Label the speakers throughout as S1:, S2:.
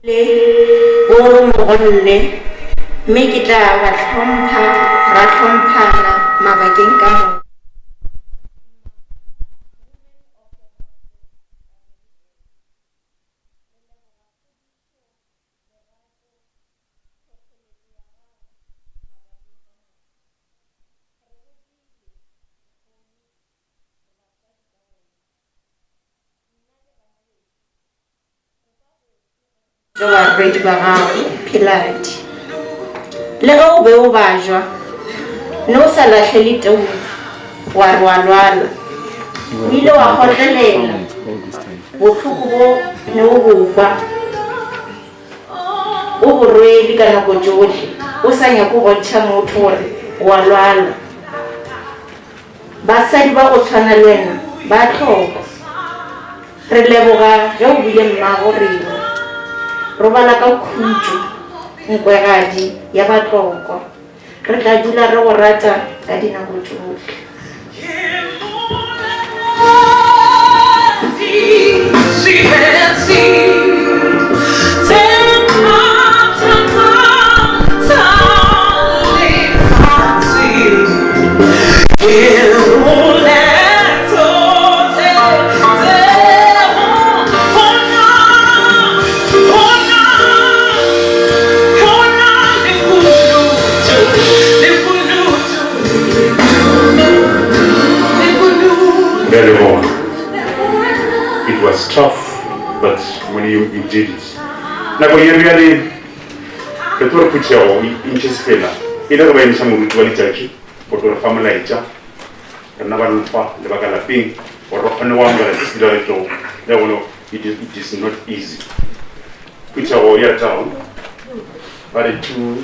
S1: o mogolle mme ke tla ba tlhompha ra tlhomphana mabakeng ka mo wa ready ba gago Pilate le go be o bajwa no sa lahle le teu wa rwalwala o ile wa kgotlelela bohloko bo ne o bokwa o borwele ka nako tsohle o sa nyako go bontsha motho gore wa lwala basadi ba go tshwana le wena ba tlhoka re leboga ge o bile mmago rena robala ka khutso nkwegadi ya batloko re tla dula re go rata ka dinako tsohle
S2: Very wrong. It was tough, but when you did it. Now, you really, the tour put your inches fella. Either way, some of the liturgy, or to a family, and never far the Bagalaping, or often one that is it is not easy. Put your ear down. But two.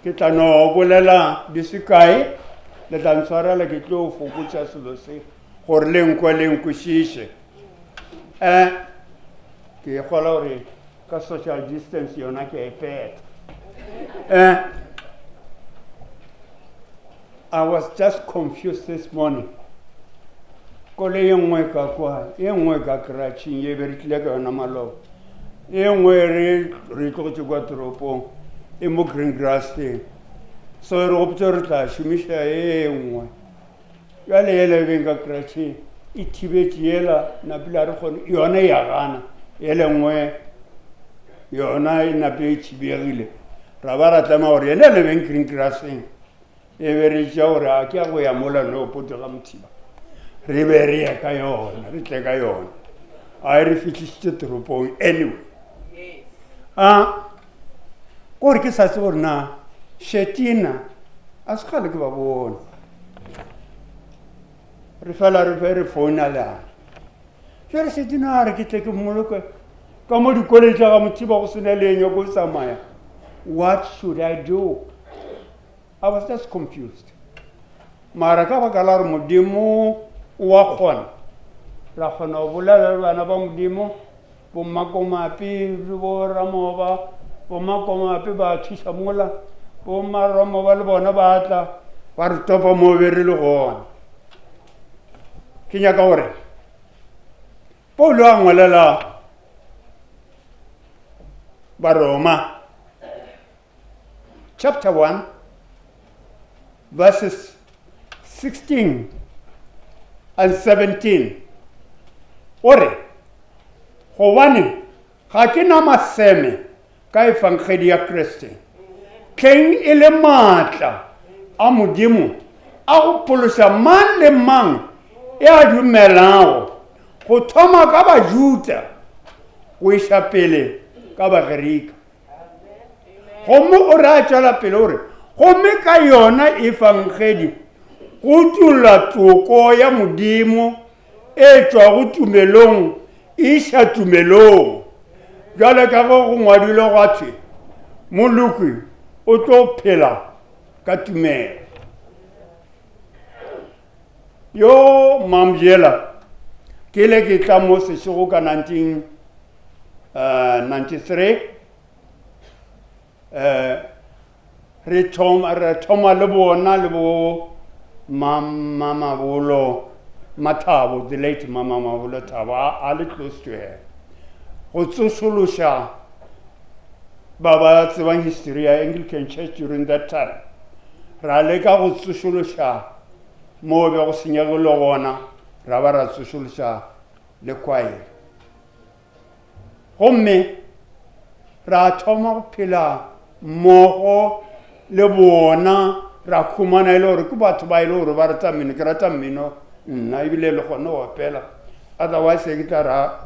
S3: ke tla no bolela di se kae le tla ntshwarela ke tlo fokotsa selo se gore le nkwešiše ke gola gore ka social distance yona ke e peta I was just confused this morning ko le ye nngwe ka kwa ye nngwe ka kratšhing ye be re tlile ka yona maloba ye nngwe re tlogotse kwa toropong e mo green grass teng so re gopotse re tla šomiša ye nngwe jale ele beng ka kratšhing e thibetše yela napile re kgone yona ya gana ele nngwe yona e nape e thibegile ra ba ra tlama gore yena le beng green grasseng e be re tša gore a ke a go ya mola leopoto ga mothiba re be re ye ka yona re tle ka yona a re fitlhišitše toropong anyway gore ke sa tse gore na Shertina a se kgale ke ba bone re fela re fe re founa le ane jale Shertina a re ke tle ke mmoloke ka mo dikoleng tša ga mothiba go sene le enyo ko tsamaya what should I do? I was just confused mara ka baka la re modimo wa kgona ra kgona go bolela le bana ba modimo bommakomapi le boramoba bommakomapi ba thuša mola bomaramoba le bona ba tla ba re topa mo be re le gona ke nyaka gore Paulo a ngwalela Baroma chapter 1 verses 16 and 17 ore gobane ga ke na maseme ka efangedi ya Kriste tleng e le maatla a modimo a go phološa mang le mang e a dumelago go thoma ka bajuda go iša pele ka bagerika gomme o re a tšwela pele gore gomme ka yona efangedi go tula toko ya modimo e tšwa go tumelong e iša tumelong jale ka go ngwadilwe gwathwe molokwi o tlo phela ka tumelo yo Mojela ke le ke tla mo SESHEGO ka 1993 re thoma le bona le bo Mama Mabolo Mathabo, the late Mama Mabolo Thabo a le close to her go tsošološa ba tsebang history ya Anglican Church during that time ra leka go tsošološa mo be go senyegile gona ra ba ra tsošološa le kwaere gomme ra thoma go phela mmogo le bona ra khumana ile gore ke batho ba ile gore ba rata mmino ke rata mmino nna ebile le gone go opela otherwise ke tla ra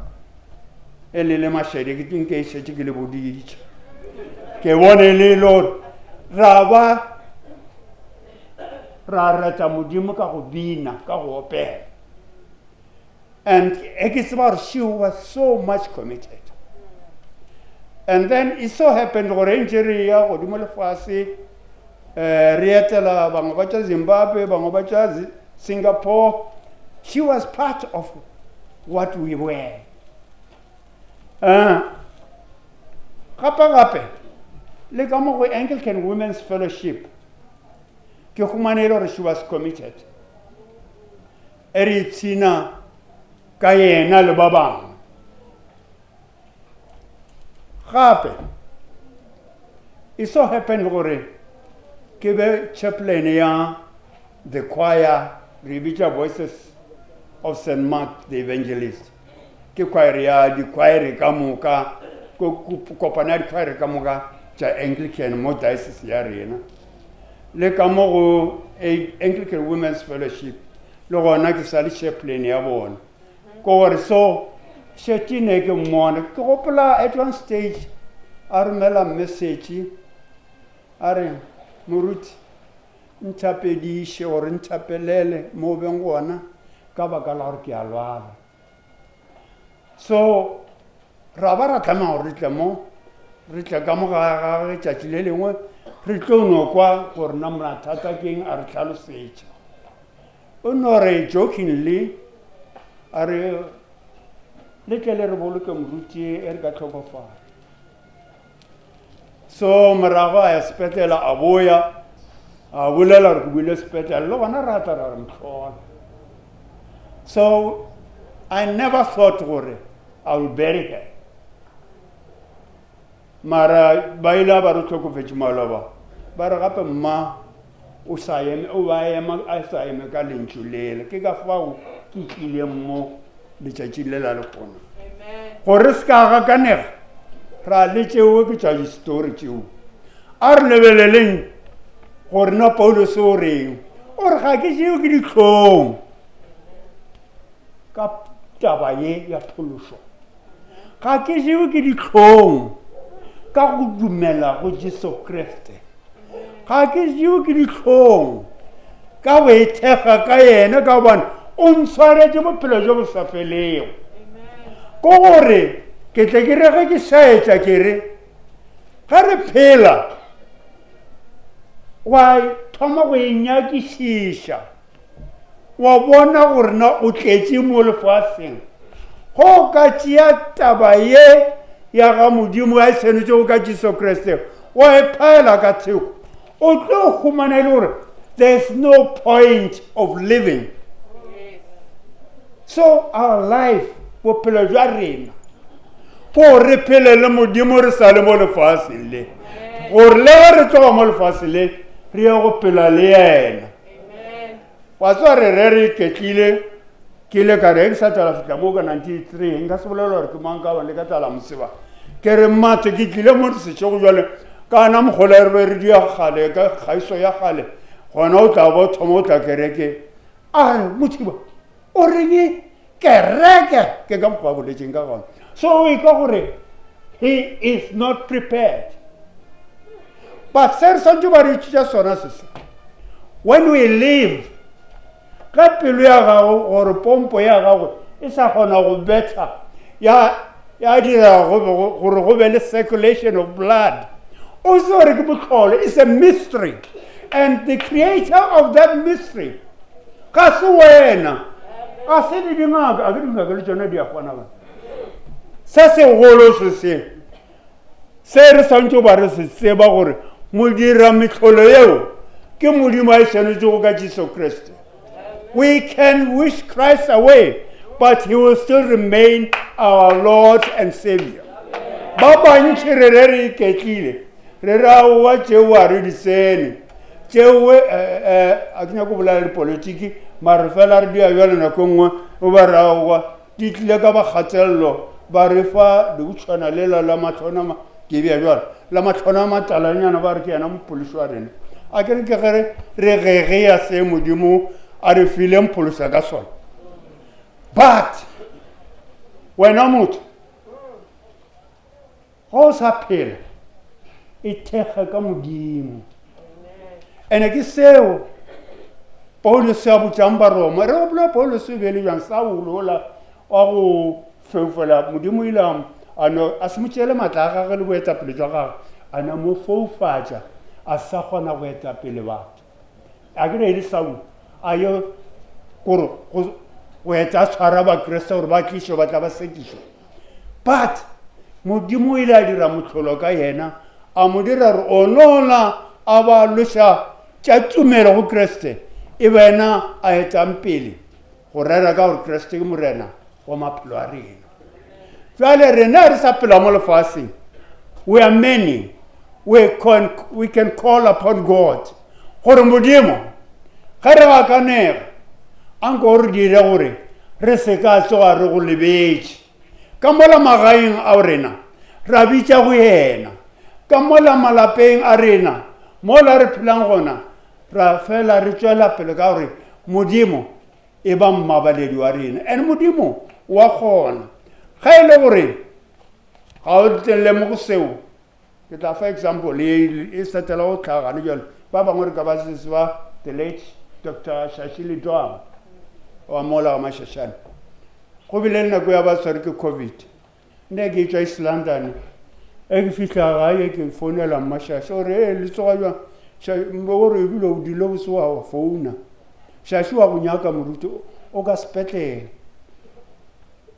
S3: e le mašedi ke tinke e šetše ke le boditše ke bone le gore ra rata modimo ka go bina ka go opela and ke tseba gore she was so much committed. And then it so happened gore ntše re ya godimo lefase re etela bangwe ba tša Zimbabwe bangwe ba tša Singapore. She was part of what we were. Gape le ka mo go Anglican Women's Fellowship ke humanelo gore she was committed. E re itsina ka yena le ba bangwe gape it so happened gore ke be chaplain ya the choir Rebecca Voices of St. Mark the Evangelist ke choir ya di choir ka moka ko kopana di choir ka moka tša Anglican mo diocese ya rena le ka mo go Anglican Women's Fellowship le gona ke sa le chaplain ya bona ko gore so Shertina ke mmona ke gopola at one stage a romela message a re moruti ntšhapediše gore ntšhapelele mo beng gona ka baka la gore ke a lwala so ra ba ra tlama gore re tle ka mo ga tšatši le lengwe re tlo no kwa gore na mathata ke eng a re tlhalosetša o no re jokingly a re le tle le re boloke moruti e re ka tlhokofala so morago a ya sepetlela a boya a bolela gore ke buile sepetlela le gona rata ra re mtlhola so I never thought gore I will bury her mara ba ile ba re tlhokofetše maloba ba re gape mma o sa eme ka lentšu lele ke ka fao ke tlileng mo letšatši le la le kgona gore se ka ga kanega ra le tšeo ke tša distori tšeo a re lebeleleng gore na Paulos o reng o re ga ke tšeo ke dihlong ka taba ye ya phološo ga ke tšeo ke dihlong ka go dumela go Jesu Kriste ga ke tšeo ke dihlong ka go ethega ka yena ka gobane o ntshwaretše bophelo jo bo sa felego ko gore ke tle ke re ge ke saetša ke re ga re phela wa thoma go enyakišiša wa bona gore na o tletše mo lefaseng go ka tšea taba ye ya ga modimo a tsenetše go ka Jesu Kriste wa e phaela ka theko o tlo humana le gore there's no point of living so our life bophelo jwa rena go re phele le modimo re sa le mo lefaseng le gore le ge re tloga mo lefaseng le re ya go phela le yena wa tswa re iketlile ke ile ka re ke sa tala fitla mo ka 93 nka se bolela gore ke mang ka bane le ka tala moseba ke re mmatho ke tlile mo setšego jwale kana mogole re be re dia gale ka kgaiso ya gale gona o tla bo thoma o tla kereke a mothiba o reng kereke ke ka mokgwa boletseng ka gona so e ka gore he is not prepared but se re swantse ba re itšitša sona se when we live ka pelo ya gago gore pompo ya gago e sa kgona go betha ya dira gore go be le circulation of blood also re ke botlhole is a mystery and the creator of that mystery ka se wena a se di dingaka a ke dingaka le tšona di a kgona ba se segolo se re swantse ba re se tseba gore modira metlholo yeo ke modimo a e tshwanetse go ka Jesu Kriste. We can wish Christ away, but he will still remain our Lord and Savior. Baba ntši re re iketlile re ra wa tšeo a re di sene tšeo a ke nyako bolela le politiki mare fela re dia bjale nako nngwe o ba raowa di tlile ka bakgatelelo ba re fa lebutšhwana lela la matlhonama ke bja bjale la matlhonama talanyana ba re ke yana mopolisi wa rena a ke re ke gere re gege ya se modimo a re file mpolosa ka sona but wena motho ga o sa phela e thekga ka modimo ene ke seo Paulos a botšang baroma re gopola Paulos o bele bjang Saulo ola wa go feufela modimo ile a se mo tšeele maatla a gage le boetapele jwa gage a na mo foufatša a sa kgona go etapele batho a ke re e le Saulo a yo gore go eta tshwara bakreste gore ba tlišo ba tla ba sekišo but modimo ile a dira motlholo ka yena a mo dira re onola a ba loša tša tumelo go Kriste e bena a etang pele go rera ka gore Kriste ke morena wa maphelo a rena jwale rena re sa phela mo lefaseng we are many we can call upon God. Gore modimo, ga re ga kanega, anko re dire gore re se ka tsoga re go lebetse. Ka mola magaeng a rena, ra bitša go yena. Ka mola malapeng a rena, mola re phelang gona, ra fela re tšwela pele ka gore modimo e ba mmabaledi wa rena. And modimo wa kgona. Ga e le gore ga o lemogo seo, ke tla fa example e setela go tlhagane jalo ba bangwe re ka ba sese ba the late Dr. Shashili Dwang wa mola wa Mashashane. Go bile le nako ya ba tshware ke COVID, nne ke tswa East London, e ke fitlha gae ke founela Mashasha ore le tsoga jwang gore ebile o dilo bo se wa founa. Shashi wa go nyaka moruti o ka sepetlele,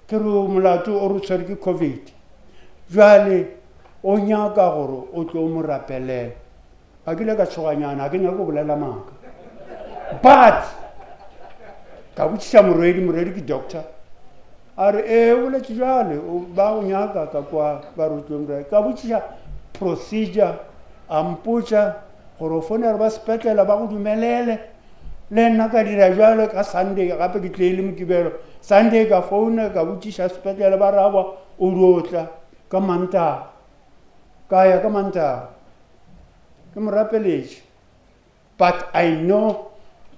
S3: ke re molato o re tshware ke COVID, jwale o nyaka gore o tlo mo rapelela. A ke le ka tshoganyana, a ke nyaka go bolela maaka, but ka botšiša morwedi ke doctor a re o boletše jwale ba go nyaka ka kwa barutlong ra ka botšiša procedure a mpotša gore o fonere ba sepetlela ba go dumelele. Le nna ka dira jwalo ka Sunday gape ke tleile mokibelo Sunday ka founa ka botšiša sepetlela ba rabwa o diotla ka Mantaga, ka ya ka Mantaga ke mo rapeletše. But I know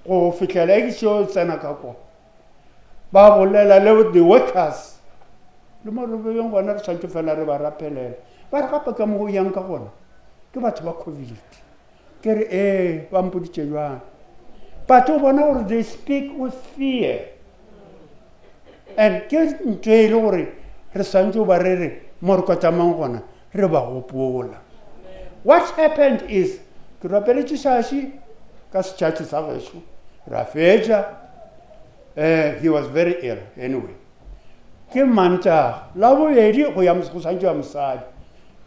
S3: go fihlela ke tšeo tsena ka kwa ba bolela le the workers le mo re beng gona re tshwantse fela re ba rapelela ba re gape ka mo go yang ka gona ke batho ba COVID. Ke re ba mpoditše jwang, but o bona gore they speak with fear. And ke ntho e le gore re swantse ba re mo re kwatamang gona re ba gopola. What happened is ke rapeletše Shashi ka setšhatši sa gešo ra fetša. He was very ill anyway. Ke Mantaga la bobedi go ya go swantse wa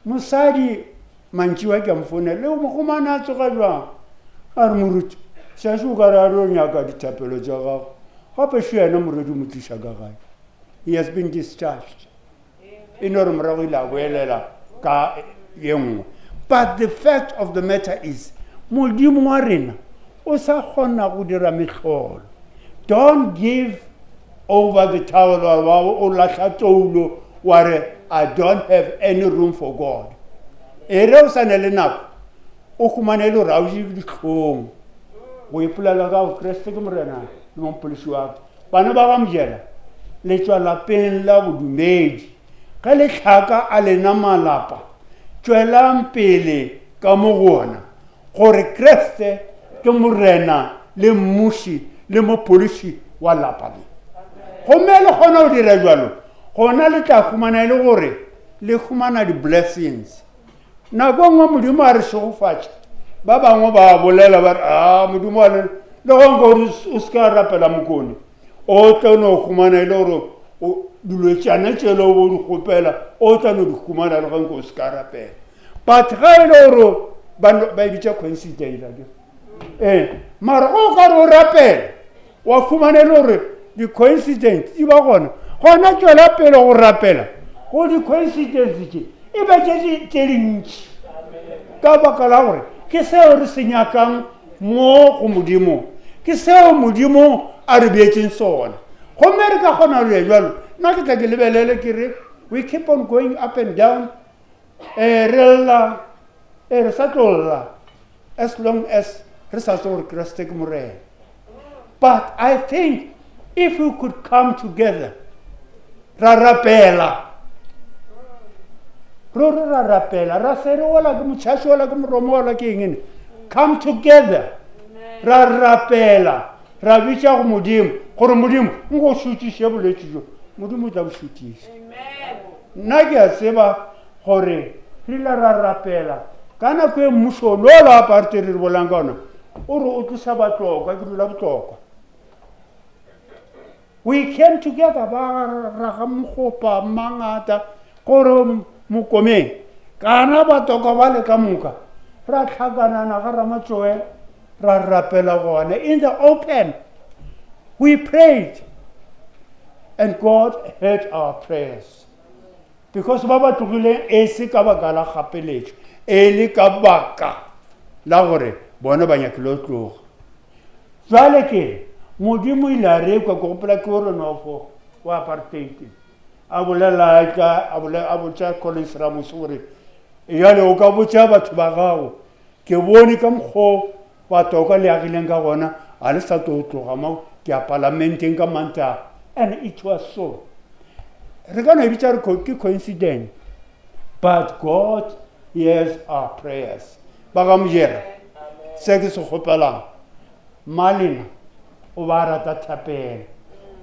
S3: mosadi mantšiwa ke a mfonela le mogomane a tsoga jwang a re moruti Shashi o ka re a re o nyaka dithapelo tša gago gape še yena moredi mo tliša ka gae. He has been discharged. E no re morago ile a boelela ka ye nngwe. But the fact of the matter is modimo wa rena o sa kgona go dira mehlolo. Don't give over the towel o lahla toulo wa re I don't have any room for God. E re o sa ne le nako o khumane le ra o di ditlhong go ipolela ka go Kriste ke morena le mopolisi wa bana ba ba Mojela le tswa lapeng la bodumedi ka le tlhaka a lena malapa tswelang pele ka mo gona gore Kriste ke morena le mmuši le mopolisi wa lapa le. Gomme le gona o dira jwalo gona le tla khumana le gore le khumana di blessings. Nako nngwe modimo a re segofatša ba bangwe ba bolela ba re modimo wa le gonka o se ka rapela mokone o tla no khumana le gore dilwetšana tšele o bo di kgopela o tla no di khumana le gonka o se ka rapela. But ga e le gore ba e bitša coincidence mara o ka re o rapela wa khumana le gore di coincidence di ba gona tšwela pele go rapela go di coincidence tše e ba tše dintši ka baka la gore ke seo re se nyakang mo go modimo, ke seo modimo a re beetseng sona. Gomme re ka kgona go ya jwalo nna ke tla ke lebelele ke re we keep on going up and down re sa tlolla as long as re sa tse gore Kriste ke morena. But I think if we could come together ra rapela ra se re ola ke motšhaši ola ke moromo ola ke eng come together ra rapela ra bitša go modimo gore modimo nko šutiše boletši jo modimo o tla bo šutiša. Nna ke a tseba gore re la ra rapela ka nako e mmušo lola aparte re bolang ka ona o re o tlosa batlokwa ke dula botlokwa. We came together ba raga mokgopa mangata gore mokomeng kana batoko ba le ka moka ra tlhakanana ga Ramatsoe ra rapela gona in the open. We prayed and God heard our prayers because ba ba tlogile e se ka baka la gapeletšo e le ka baka la gore bona ba nyakile o tloga jwale ke modimo ile a rekwa ko gopola ke gore nofo wa apartheid a bolela ka a botsa Collins Ramos gore yale o ka botsa batho ba gago ke bone ka mkgo ba toka le agileng ka gona a le sa tloga mo ke a parlamenteng ka manta and it was so re ka no bitsa re ke coincidence but God hears our prayers ba ga Mojela se ke se gopelang malena o ba rata thapelo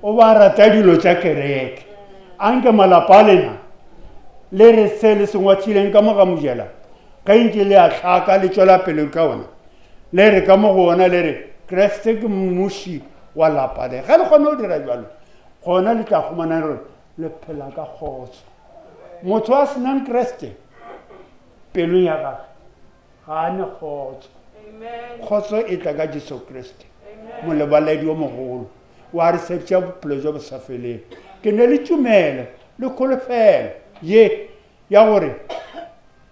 S3: o ba rata dilo tša kereke anke malapa lena le re se le sengwathileng ka mo ga Mojela ka ntse le a tlhaka le tšwela pele ka ona le re ka mo go ona le re Kriste ke mmuši wa lapa le ga le kgone go dira jalo gona le tla khumana re le phela ka kgotso motho a senang Kriste pelo ya gagwe ga a ne kgotso kgotso e tla ka Jesu Kriste molebaledi o mogolo wa re septša bophelo jo bo sa feleng ke ne le tumelo le kholofelo ye ya gore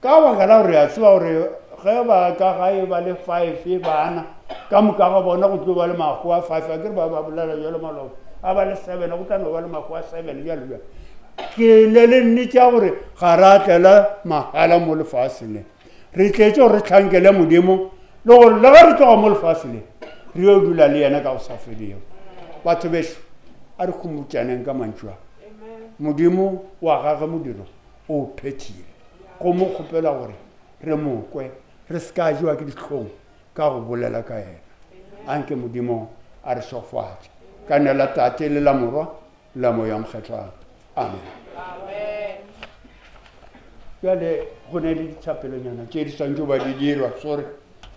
S3: ka baka la gore a tseba gore ge ba ka gae ba le 5 bana ka moka ga bona go tlo ba le mago a 5 a ke ba bolela jalo maloko a ba le 7 go tla no ba le mago a 7 jalo jalo ke ne le nnete ya gore ga ra tlela mahala mo lefaseng re tletse gore re tlhankele modimo le gore le ga re tloga mo lefaseng re yo dula le yena ka go sa felego batho beso a re khomotšaneng ka mantšwa modimo wa gage modiro o phethile go mo kgopela gore re mokwe re ska jewa ke ditlhong ka go bolela ka yena anke modimo a re sofatša ka ne la tate le la morwa la moya mokgethwane amen jale go ne le dithapelonyana tše di swantšo ba di dirwa sorry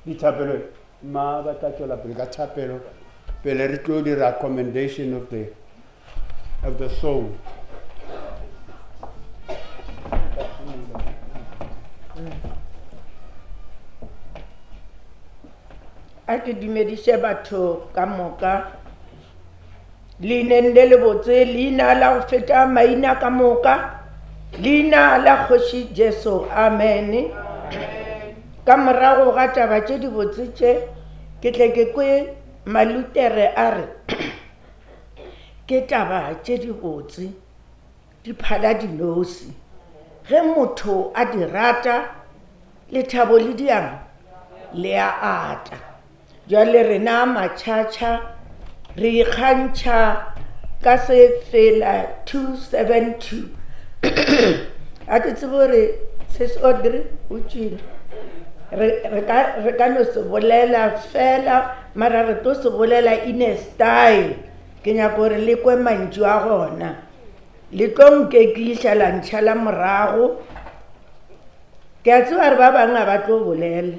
S3: dithapelo ma ba tla tšwela pele ka thapelo pele re tlo dira commendation of the song
S4: a ke dumediše batho ka moka leineng le le botse leina la go feta maina ka moka leina la kgoši Jesu amen ka morago ga taba tše di botse tše ke tle ke kwe malutere a re ke taba tše di botse di phala dinosi ge motho a di rata lethabo le diang le a ata jwale rena matšhatša re ikgantšha ka se fela 272 a ke tsebe gore se se odre o tšile re ka no se bolela fela mara re tlo se bolela in a style ke nyaka gore le kwe mantšu a gona le tlo nkekliša la ntšha la morago ke a tseba re ba bangwe a ba tlo bolela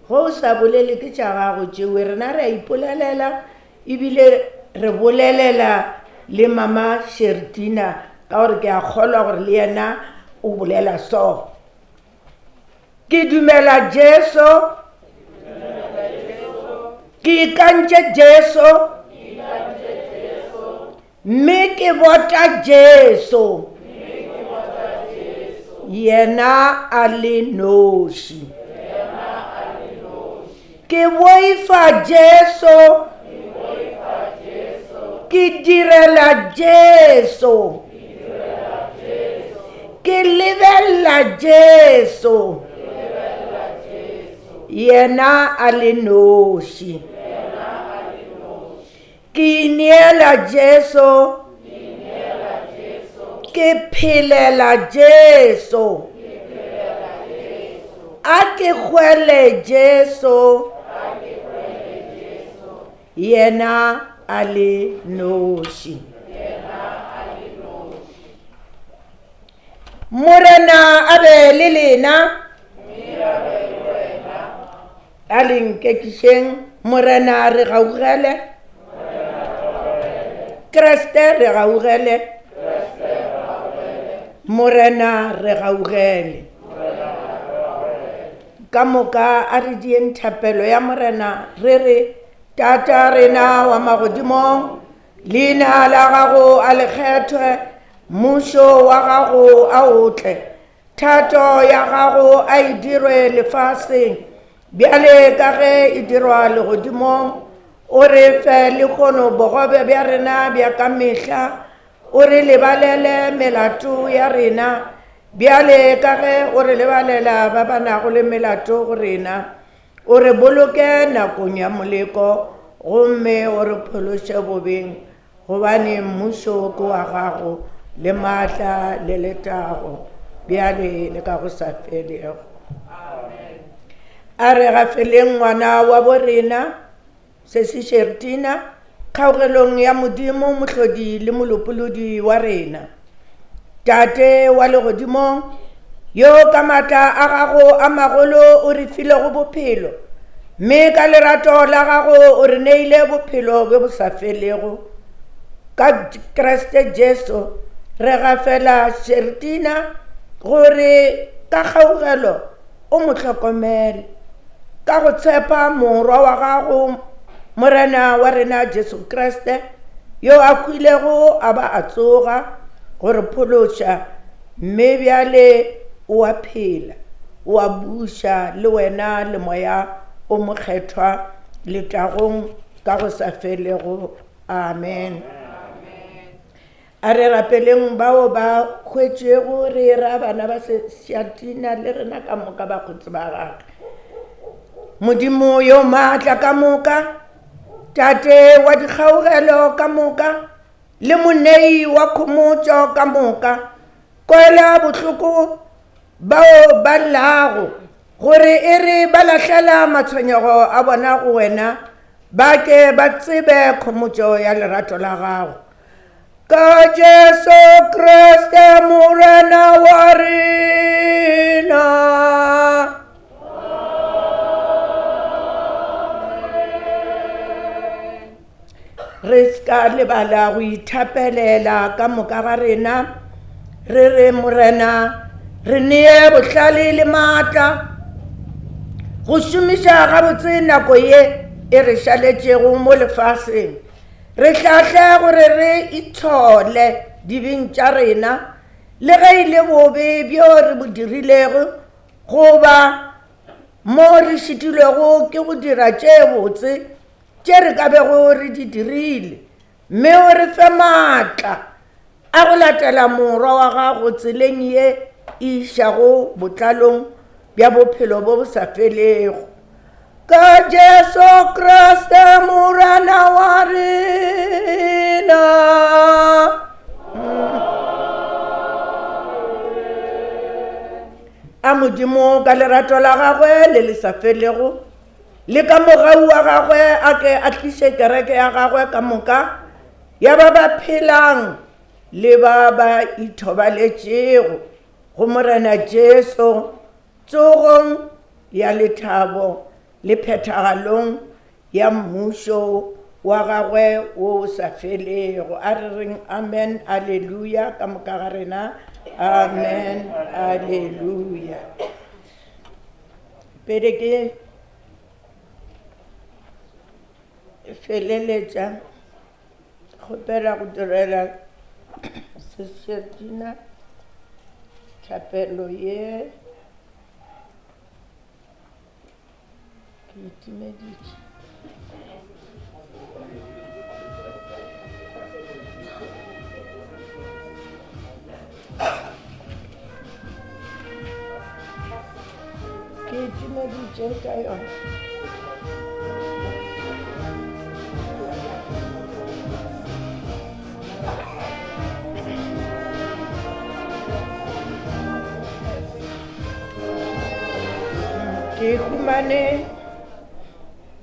S4: go o sa bolele ke tša gago tšewe rena re a ipolelela ebile re bolelela le mama Shertina ka gore ke a kgolwa gore le yena o bolela so ke dumela Jesu ke ikantše Jesu mme ke bota Jesu yena a le noši ke boifa Jesu ke direla Jesu ke lebella Jesu yena a le noši ke ineela Jesu ke phelela Jesu a ke hwele Jesu yena a le noši morena a be le lena a le nkekišeng morena re gaugele Kriste re gaugele morena re gaugele ka moka a re dieng thapelo ya morena re re tata rena wa magodimo leina la gago a lekgethwe mmušo wa gago a otle thato ya gago a e dirwe lefaseng bjale ka ge e dirwa legodimong o re fe le kgono bogobe bja rena bja ka mehla o re lebalele melato ya rena bjale ka ge o re lebalela ba ba nago le melato go rena o re boloke nakong ya moleko gomme o re phološe bobeng gobane mmušo ke wa gago le maatla le letago bjale le ka go sa felego a re gafeleng ngwana wa borena Shertina kgaogelong ya modimo mohlodi le molopolodi wa rena tate wa legodimong yo ka maatla a gago a magolo o re filego bophelo mme ka lerato la gago o re neile bophelo bo bo sa felego ka Kriste Jesu re gafela Shertina gore ka kgaogelo o mo hlokomele ka go tshepa morwa wa gago morena wa rena Jesu Kriste yo a khwilego a ba a tsoga gore phološa mme bjale o a phela o a buša le wena le moya o mokgethwa letagong ka go sa felego amen a re rapeleng bao ba hwetšego re ra bana ba Shertina le rena ka moka ba khotse ba gage modimo yo maatla ka moka tate wa dikgaogelo ka moka le monei wa khomotšo ka moka kwela bohloko bao ba llago gore e re ba lahlela matshwenyego a bona go wena ba ke ba tsebe khomotšo ya lerato la gago ka Jesu Kriste morena wa rena re ska lebala go ithapelela ka moka ga rena re re morena re neye bohlale le maatla go šomiša gabotse nako ye e re šaletšego mo lefaseng re hlahle gore re itshole dibeng tša rena le ge e le bobe bjo re bo dirilego goba mo re šitilwego ke go dira tše botse tše re ka bego re di dirile mme o re fe maatla a go latela morwa wa gago tseleng ye e išago botlalong bja bophelo bo bo sa felego ka Jesu Kriste morena wa rena a modimo ka lerato la gagwe le le sa felego le ka mogau wa gagwe a ke a tliše kereke ya gagwe ka moka ya ba ba phelang le ba ba ithobaletšego go morena Jesu tsogong ya lethabo le phethagalong ya mmušo wa gagwe wo o sa felego a re reng amen alleluia ka moka ga rena amen alleluia pele ke feleletša kgopela go direla Shertina thapelo ye ke itimeditše ka yona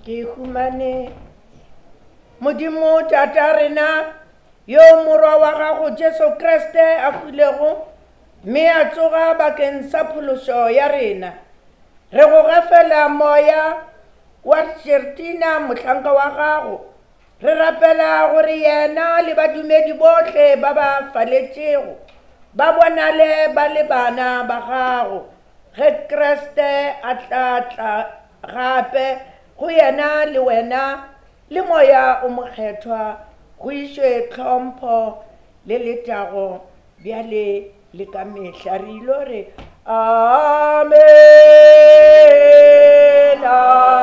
S4: ke humane modimo tata rena yo morwa wa gago Jesu Kriste a khwilego mme a tsoga bakeng sa phološo ya rena re go gafela moya wa Shertina mohlanka wa gago re rapela gore yena le badumedi bohle ba ba faletšego ba bonale ba le bana ba gago ge Kriste a tla gape go yena le wena le moya o mokgethwa go išwe tlhompho le letago bjale le ka mehla re ilo re Amen. Amen.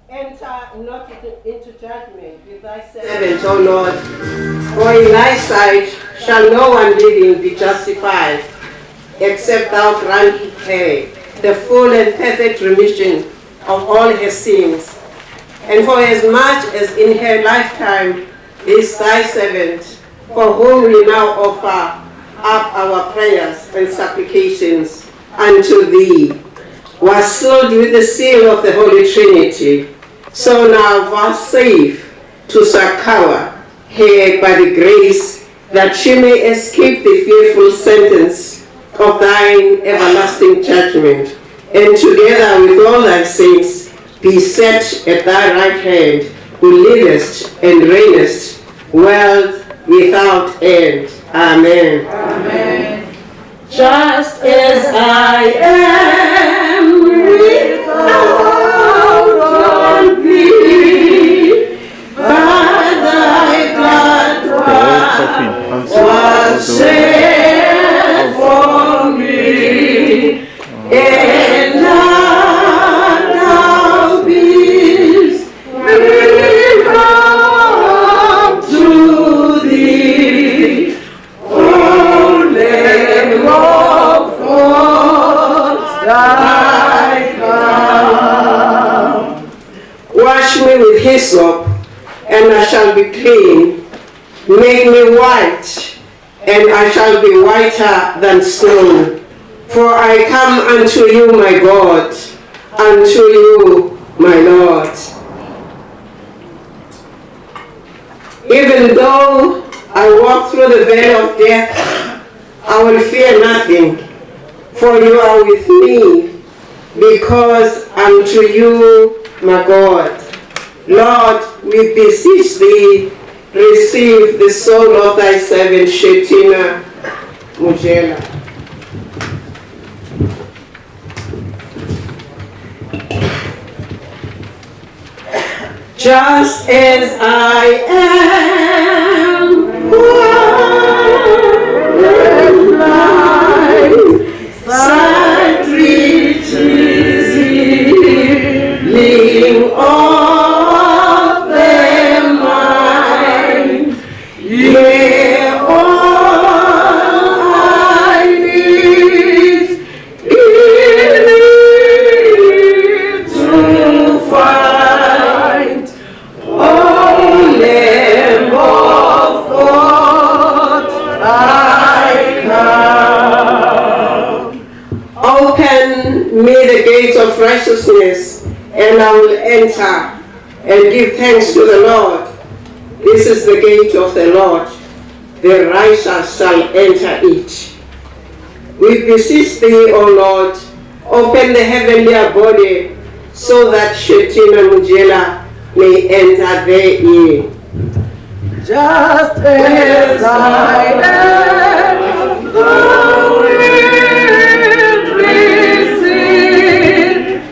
S5: Enter not into judgment with thy servant, O Lord, for in thy sight shall no one living be justified, except thou grant her the full and perfect remission of all her sins. And for as much as in her lifetime is thy servant, for whom we now offer up our prayers and supplications unto thee, was sealed with the seal of the Holy Trinity. So now vouchsafe to succor her by the grace, that she may escape the fearful sentence of thine everlasting judgment, and together with all thy saints be set at thy right hand, who livest and reignest, world without end. Amen.
S4: Amen.
S5: Just as I am without thee, but thy blood was shed for me, and thou bidst me come to thee. Oh, Lamb of God, thy come. Wash me with hyssop, and I shall be clean. Make me white, and I shall be whiter than snow. For I come unto you, my God, unto you, my Lord. Even though I walk through the valley of death, I will fear nothing, for you are with me, because unto you, my God. Lord, we beseech thee, receive the soul of thy servant Shertina, Mojela. just as I am, sight riches healing of their mind. Yeah, all I need to find. Oh, Lamb of God, I come. Open me the gates of righteousness, and I will enter and give thanks to the Lord. This is the gate of the Lord. The righteous shall enter it. We beseech thee, O Lord, open the heavenly abode, so that Shertina Mojela may enter therein.
S4: Just as I am, thou wilt receive,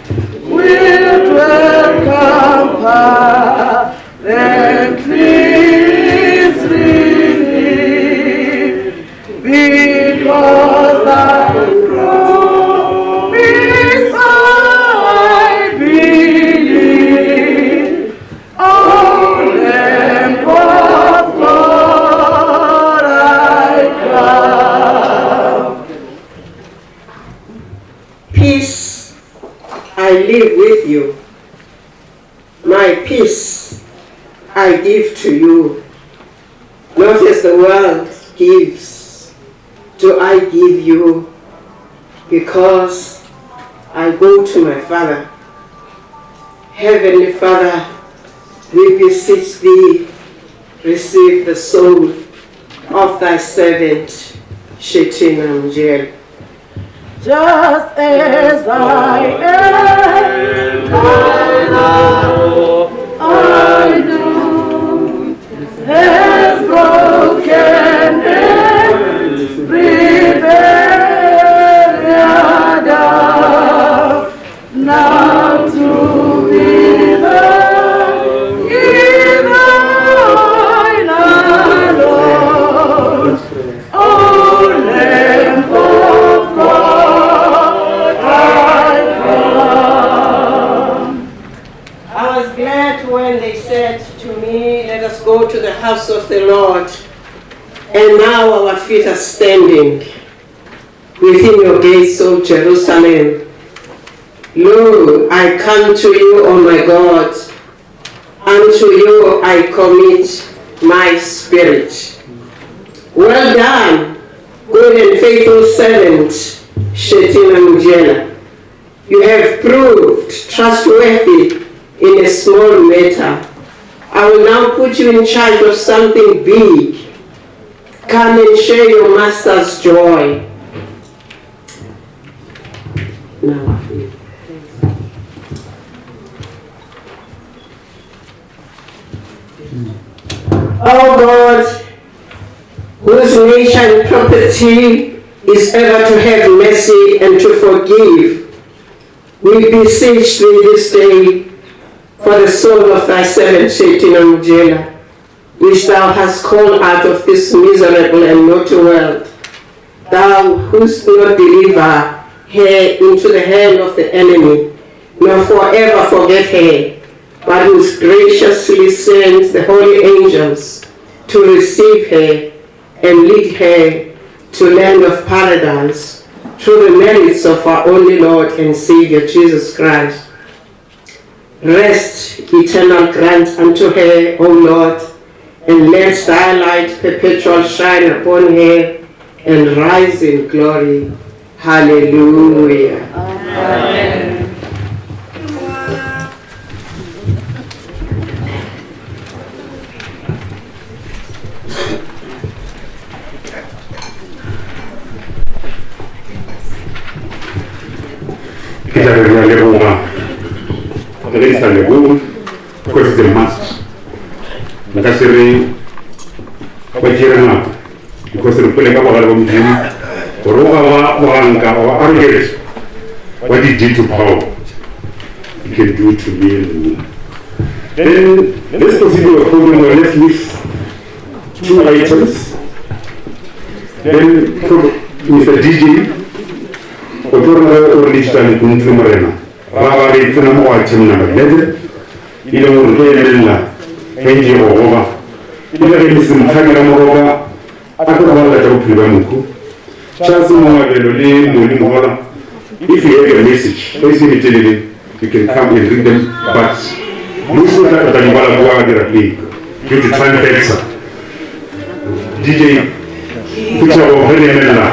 S4: wilt welcome parentally, because thy promise I believe. Oh, Lamb of God, I come.
S5: Peace I live with you. My peace I give to you. Not as the world gives, do I give you, because I go to my Father. Heavenly Father, we beseech thee, receive the soul of thy servant, Shertina Mojela.
S4: Just as I am, I know, has broken and rebellion down, now to be thine alone. Oh, Lamb of God, I come.
S5: I was glad when they said to me, let us go to the house of the Lord. And now our feet are standing within your gates, O Jerusalem. Lo, I come to you, O my God. Unto you I commit my spirit. Well done, good and faithful servant, Shertina Mojela. You have proved trustworthy in a small matter. I will now put you in charge of something big. Come and share your master's joy. Now, oh God, whose nature and property is ever to have mercy and to forgive, we beseech thee this day for the soul of thy servant Shertina Mojela, which thou hast called out of this miserable and naughty world. Thou who'st not deliver her into the hand of the enemy, nor forever forget her, but who's graciously sends the holy angels to receive her and lead her to land of paradise through the merits of our only Lord and Savior Jesus Christ. Rest eternal grant unto her, O Lord, and let thy light perpetual shine upon her and rise in glory. Hallelujah. Amen.
S2: Because it's a must. Nakasiri wajirana because the pulling up of them what he did to Paul, he can do to me and you. Then let's proceed with a program where let's list 2 items. Then Mr. DJ, or digital Kuntu Morena, Rava item number 11, you know, Helena, Henry over. Ila listen Hamira Moroga, Akabala Pibamuku, Charles Moagele, Molimola. If you have a message, basically you can come and read them, but most of that due to time factor. DJ, picture of Helena,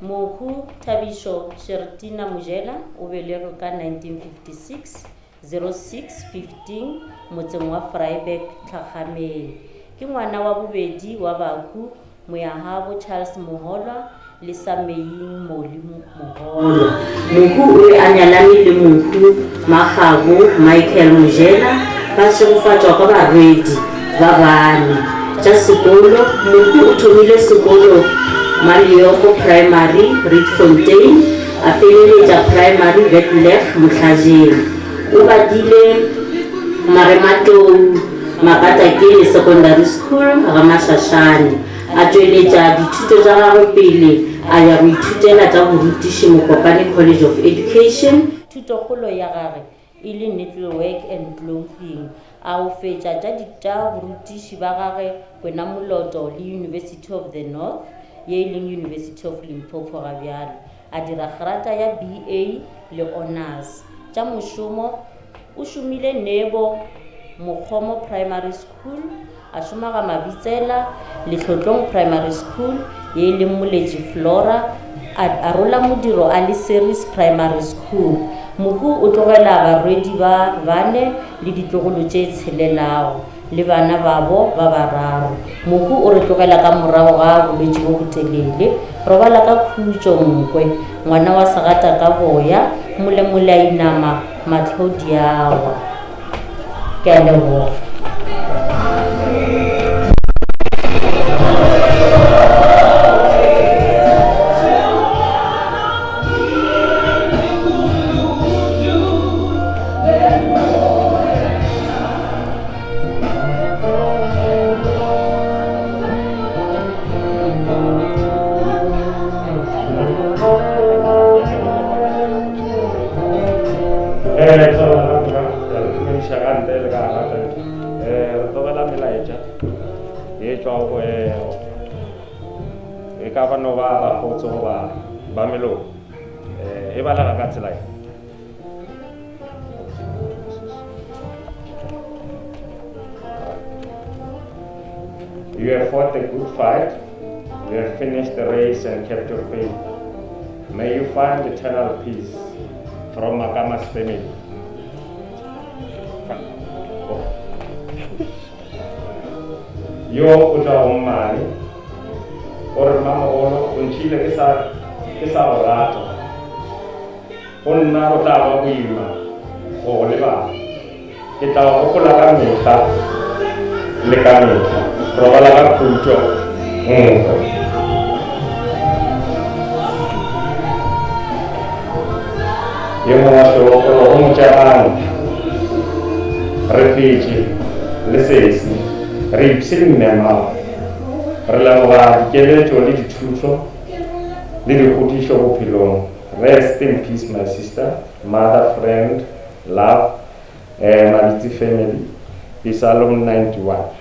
S6: Mohu Thabisho Shertina Mojela o belegwe ka 1956 06-15 motseng wa Vryburg Tlhagameng ke ngwana wa bobedi wa baku moyahabo Charles Moholwa le Sameing Moli Moholwa. Mohu o anyalane le Mohu Magabo Michael Mojela ba shegofatšwa ka baredi ba bane tša sekolo. Mohu o thomile sekolo Malioko Primary, Rietfontein, a feleletša primary Bethlehem Mohlajeng. O badile Marematlou Makatakele Secondary School Ramashashane. A tšweletša dithuto tša gagwe pele a ya go ithutela tša borutiši Mokopane College of Education. Thutokgolo ya gagwe e le Needlework and Clothing. A o fetša tša borutiši ba gagwe Kwenamoloto le University of the North, Yale University of Limpopo Gabialo. A dira grata ya BA le Honours. Tša mošomo o šomile Nebo Mokgomo Primary School, a šoma ga Mabitsela le Tlhotlong Primary School, ye le Moletši Flora, a rola modiro a le Series Primary School. Mohu o tlogela barwedi ba bane le ditlogolo tše tshelelago le bana babo ba bararo. Mohu o re tlogela ka morago ga bolwetši bo botelele. Robala ka khutšo Nkwe, ngwana wa Sagata ka boya, molemole a inama matlhodi awa. Ke a leboga.
S7: You have fought a good fight, you have finished the race and kept your faith. May you find eternal peace from Makama's family. Yo uta umani, or mama ono unchile kisa orato. Unna utawa wima, o leba. Kita okola kamita, lekamita. Robala ka khutšo ye moašo o motšagane re fetše le sesi re ipsile mmemago re leboga dikeletšo le dithuso le dikgodišo bophelong. Rest in peace my sister, mother, friend, love, Mabitsi family. Psalm 91.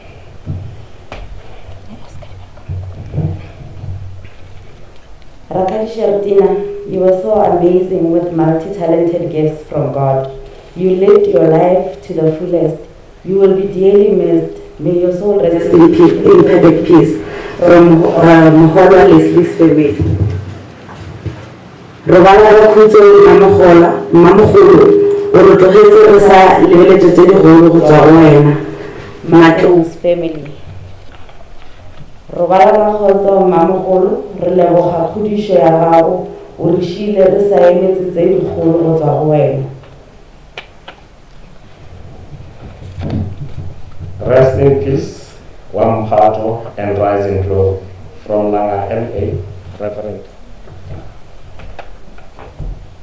S6: Rakadi Shertina, you were so amazing with multi-talented gifts from God. You lived your life to the fullest. You will be dearly missed. May your soul rest in perfect peace. From Mojela Leslie's family. Robala ra khutso Mamogolo, o re tlogetse re sa lebeletse tse digolo go tswa go wena. Matlong's family. Robala ra khutso Mamogolo, re leboga khudišo ya gago, o re šiile re sa emetse tse digolo go tswa go wena.
S7: Rest in peace, Wampato, and rise in glory. From Langa MA, Reverend.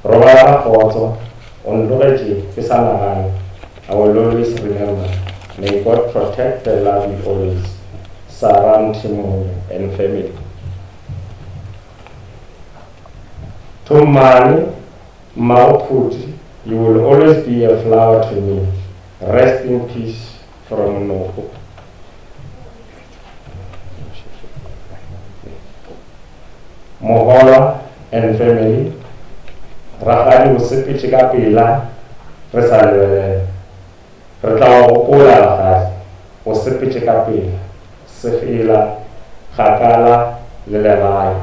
S7: Robala Foto, on Eulogy, I will always remember. May God protect and love you always. Surround him and family. To Mani, Mauputi, you will always be a flower to me. Rest in peace. From Noho. Mojela and family. Rahali Usipichika Pila, Resale, Retao Ola Rahali, Usipichika Pila, Sefila, Hakala, Lelevai.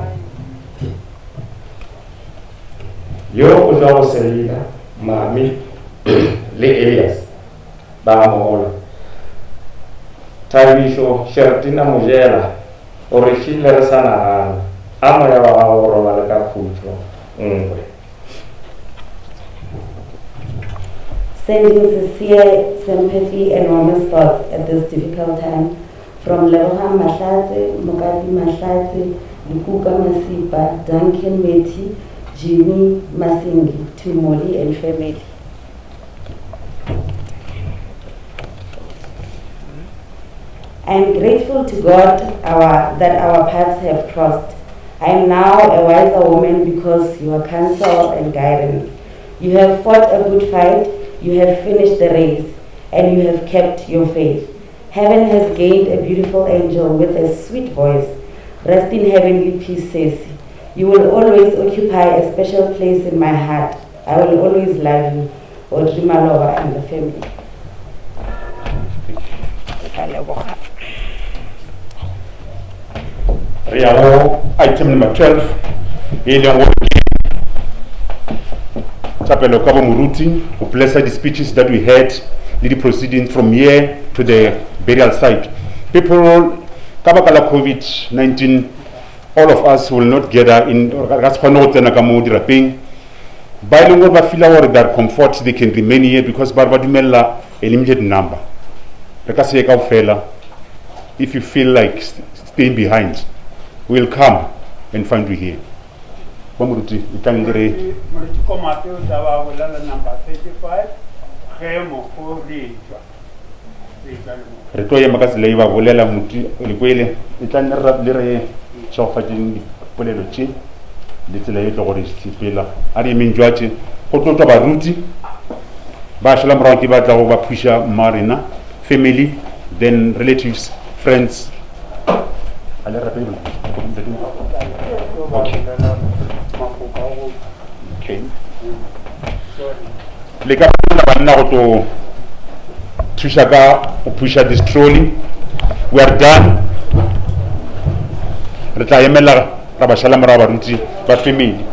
S7: Yo Uzo Selina, Mami, Le Elias, Bamola. Thabisho, Shertina Mojela, orishile resana ama ya wao robaleka kutro.
S6: Sending sincere sympathy and warmest thoughts at this difficult time from Leboha Mahlatse, Mokadi Mahlatse, Lukuka Masipa, Duncan Meti, Jimmy Masingi, to Molly and family. I am grateful to God that our paths have crossed. I am now a wiser woman because your counsel and guidance. You have fought a good fight, you have finished the race, and you have kept your faith. Heaven has gained a beautiful angel with a sweet voice. Rest in heavenly peace, Sesi. You will always occupy a special place in my heart. I will always love you, Audrey Malova and the family.
S2: Item number 12, Chapel Okabo Muruti, who blessed the speeches that we had, the proceedings from here to the burial site. People, Kabakala COVID-19, all of us will not gather in Bilingual Bafila that comfort, they can remain here because Barbadumella a limited number. If you feel like staying behind, we'll come and find you here. Bamuruti, itangere. Retoya makasi leiva volela muti likwele itangere lere chofajin polelo chi litela yeto gore sipela ari minjwache go tlotla baruti ba shela mranki ba tla go ba phusha marina family, then relatives, friends. Okay. Les gars, on a to push this trolley. We are done. Retayemela rabashalam rabaruti ba family.